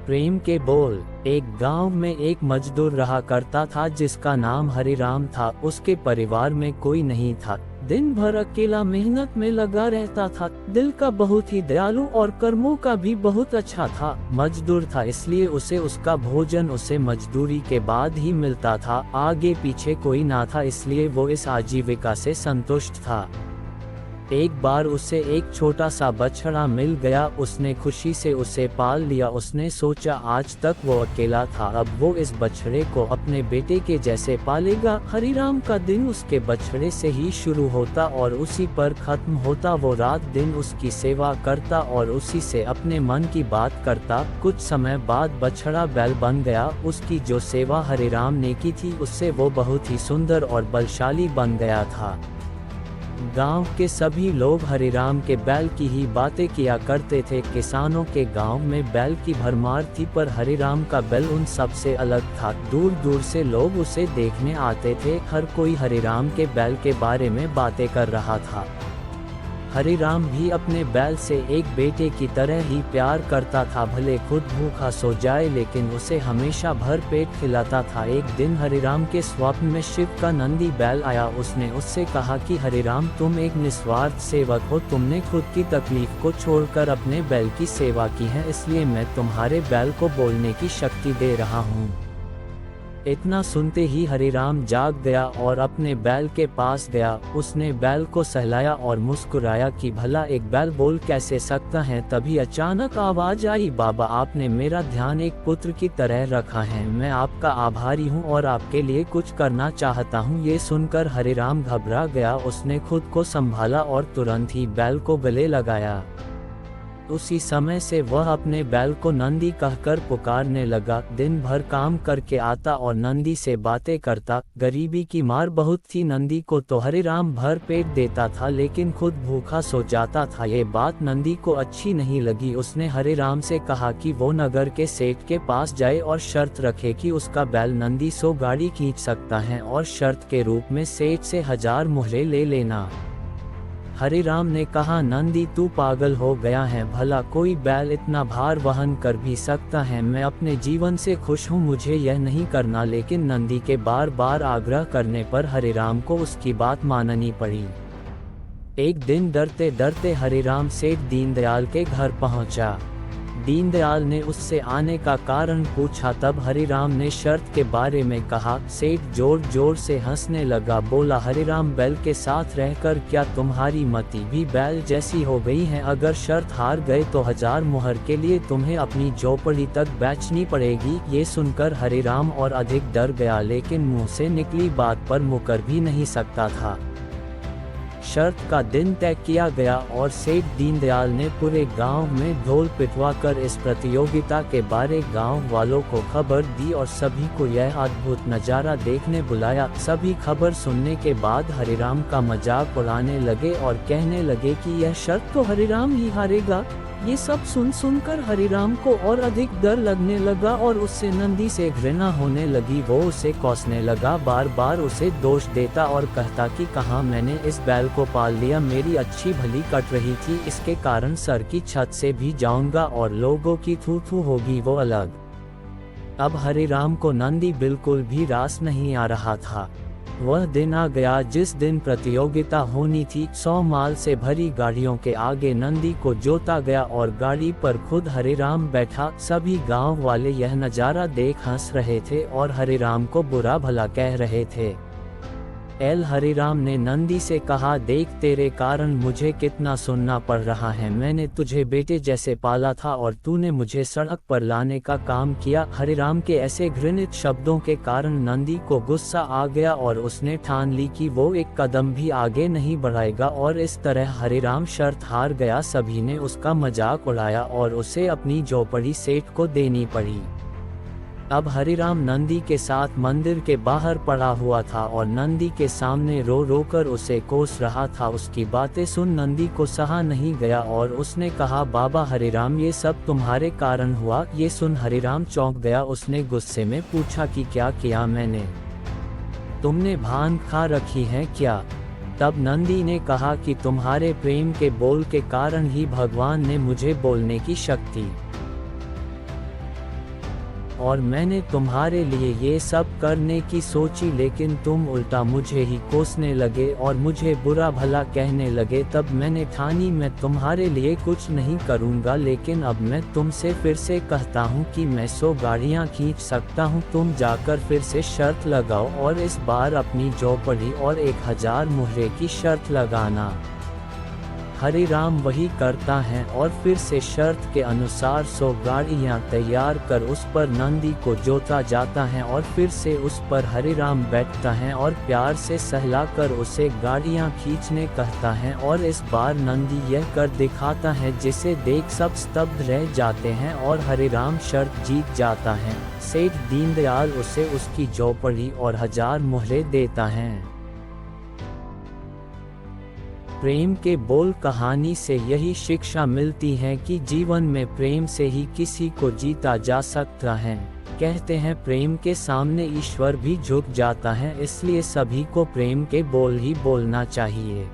प्रेम के बोल। एक गांव में एक मजदूर रहा करता था जिसका नाम हरिराम था। उसके परिवार में कोई नहीं था। दिन भर अकेला मेहनत में लगा रहता था। दिल का बहुत ही दयालु और कर्मों का भी बहुत अच्छा था। मजदूर था इसलिए उसे उसका भोजन उसे मजदूरी के बाद ही मिलता था। आगे पीछे कोई ना था इसलिए वो इस आजीविका से संतुष्ट था। एक बार उसे एक छोटा सा बछड़ा मिल गया। उसने खुशी से उसे पाल लिया। उसने सोचा आज तक वो अकेला था, अब वो इस बछड़े को अपने बेटे के जैसे पालेगा। हरिराम का दिन उसके बछड़े से ही शुरू होता और उसी पर खत्म होता। वो रात दिन उसकी सेवा करता और उसी से अपने मन की बात करता। कुछ समय बाद बछड़ा बैल बन गया। उसकी जो सेवा हरिराम ने की थी उससे वो बहुत ही सुंदर और बलशाली बन गया था। गांव के सभी लोग हरिराम के बैल की ही बातें किया करते थे। किसानों के गांव में बैल की भरमार थी, पर हरिराम का बैल उन सब से अलग था। दूर दूर से लोग उसे देखने आते थे। हर कोई हरिराम के बैल के बारे में बातें कर रहा था। हरिराम भी अपने बैल से एक बेटे की तरह ही प्यार करता था। भले खुद भूखा सो जाए लेकिन उसे हमेशा भर पेट खिलाता था। एक दिन हरिराम के स्वप्न में शिव का नंदी बैल आया। उसने उससे कहा कि हरिराम, तुम एक निस्वार्थ सेवक हो। तुमने खुद की तकलीफ को छोड़कर अपने बैल की सेवा की है, इसलिए मैं तुम्हारे बैल को बोलने की शक्ति दे रहा हूँ। इतना सुनते ही हरिराम जाग गया और अपने बैल के पास गया। उसने बैल को सहलाया और मुस्कुराया कि भला एक बैल बोल कैसे सकता है। तभी अचानक आवाज आई, बाबा, आपने मेरा ध्यान एक पुत्र की तरह रखा है। मैं आपका आभारी हूँ और आपके लिए कुछ करना चाहता हूँ। ये सुनकर हरिराम घबरा गया। उसने खुद को संभाला और तुरंत ही बैल को गले लगाया। उसी समय से वह अपने बैल को नंदी कहकर पुकारने लगा। दिन भर काम करके आता और नंदी से बातें करता। गरीबी की मार बहुत थी नंदी को, तो हरिराम भर पेट देता था लेकिन खुद भूखा सो जाता था। ये बात नंदी को अच्छी नहीं लगी। उसने हरिराम से कहा कि वो नगर के सेठ के पास जाए और शर्त रखे कि उसका बैल नंदी 100 गाड़ी खींच सकता है और शर्त के रूप में सेठ से 1000 मुहरे ले लेना। हरिराम ने कहा, नंदी, तू पागल हो गया है। भला कोई बैल इतना भार वहन कर भी सकता है। मैं अपने जीवन से खुश हूँ, मुझे यह नहीं करना। लेकिन नंदी के बार बार आग्रह करने पर हरिराम को उसकी बात माननी पड़ी। एक दिन डरते डरते हरिराम सेठ दीनदयाल के घर पहुंचा। दीनदयाल ने उससे आने का कारण पूछा। तब हरिराम ने शर्त के बारे में कहा। सेठ जोर जोर से हंसने लगा। बोला, हरिराम, बैल के साथ रहकर क्या तुम्हारी मति भी बैल जैसी हो गई है? अगर शर्त हार गए तो 1000 मुहर के लिए तुम्हें अपनी झोपड़ी तक बेचनी पड़ेगी। ये सुनकर हरिराम और अधिक डर गया, लेकिन मुंह से निकली बात पर मुकर भी नहीं सकता था। शर्त का दिन तय किया गया और सेठ दीनदयाल ने पूरे गांव में ढोल पिटवाकर इस प्रतियोगिता के बारे गांव वालों को खबर दी और सभी को यह अद्भुत नज़ारा देखने बुलाया। सभी खबर सुनने के बाद हरिराम का मजाक उड़ाने लगे और कहने लगे कि यह शर्त तो हरिराम ही हारेगा। ये सब सुनकर हरिराम को और अधिक डर लगने लगा और उससे नंदी से घृणा होने लगी। वो उसे कोसने लगा, बार बार उसे दोष देता और कहता कि कहाँ मैंने इस बैल को पाल लिया, मेरी अच्छी भली कट रही थी, इसके कारण सर की छत से भी जाऊंगा और लोगों की थू थू होगी वो अलग। अब हरिराम को नंदी बिल्कुल भी रास नहीं आ रहा था। वह दिन आ गया जिस दिन प्रतियोगिता होनी थी। 100 माल से भरी गाड़ियों के आगे नंदी को जोता गया और गाड़ी पर खुद हरिराम बैठा। सभी गांव वाले यह नज़ारा देख हंस रहे थे और हरिराम को बुरा भला कह रहे थे। हरिराम ने नंदी से कहा, देख, तेरे कारण मुझे कितना सुनना पड़ रहा है। मैंने तुझे बेटे जैसे पाला था और तूने मुझे सड़क पर लाने का काम किया। हरिराम के ऐसे घृणित शब्दों के कारण नंदी को गुस्सा आ गया और उसने ठान ली कि वो एक कदम भी आगे नहीं बढ़ाएगा और इस तरह हरिराम शर्त हार गया। सभी ने उसका मजाक उड़ाया और उसे अपनी झोपड़ी सेठ को देनी पड़ी। अब हरिराम नंदी के साथ मंदिर के बाहर पड़ा हुआ था और नंदी के सामने रो रो कर उसे कोस रहा था। उसकी बातें सुन नंदी को सहा नहीं गया और उसने कहा, बाबा हरिराम, ये सब तुम्हारे कारण हुआ। ये सुन हरिराम चौंक गया। उसने गुस्से में पूछा कि क्या किया मैंने? तुमने भांग खा रखी है क्या? तब नंदी ने कहा कि तुम्हारे प्रेम के बोल के कारण ही भगवान ने मुझे बोलने की शक्ति और मैंने तुम्हारे लिए ये सब करने की सोची, लेकिन तुम उल्टा मुझे ही कोसने लगे और मुझे बुरा भला कहने लगे। तब मैंने ठानी मैं तुम्हारे लिए कुछ नहीं करूँगा, लेकिन अब मैं तुमसे फिर से कहता हूँ कि मैं 100 गाड़ियाँ खींच सकता हूँ। तुम जाकर फिर से शर्त लगाओ और इस बार अपनी चौपड़ी और 1000 मुहरे की शर्त लगाना। हरिराम वही करता है और फिर से शर्त के अनुसार 100 गाड़ियाँ तैयार कर उस पर नंदी को जोता जाता है और फिर से उस पर हरिराम बैठता है और प्यार से सहलाकर उसे गाड़ियाँ खींचने कहता है। और इस बार नंदी यह कर दिखाता है जिसे देख सब स्तब्ध रह जाते हैं और हरिराम शर्त जीत जाता है। सेठ दीनदयाल उसे उसकी चौपड़ी और 1000 मुहरे देता है। प्रेम के बोल कहानी से यही शिक्षा मिलती है कि जीवन में प्रेम से ही किसी को जीता जा सकता है। कहते हैं प्रेम के सामने ईश्वर भी झुक जाता है, इसलिए सभी को प्रेम के बोल ही बोलना चाहिए।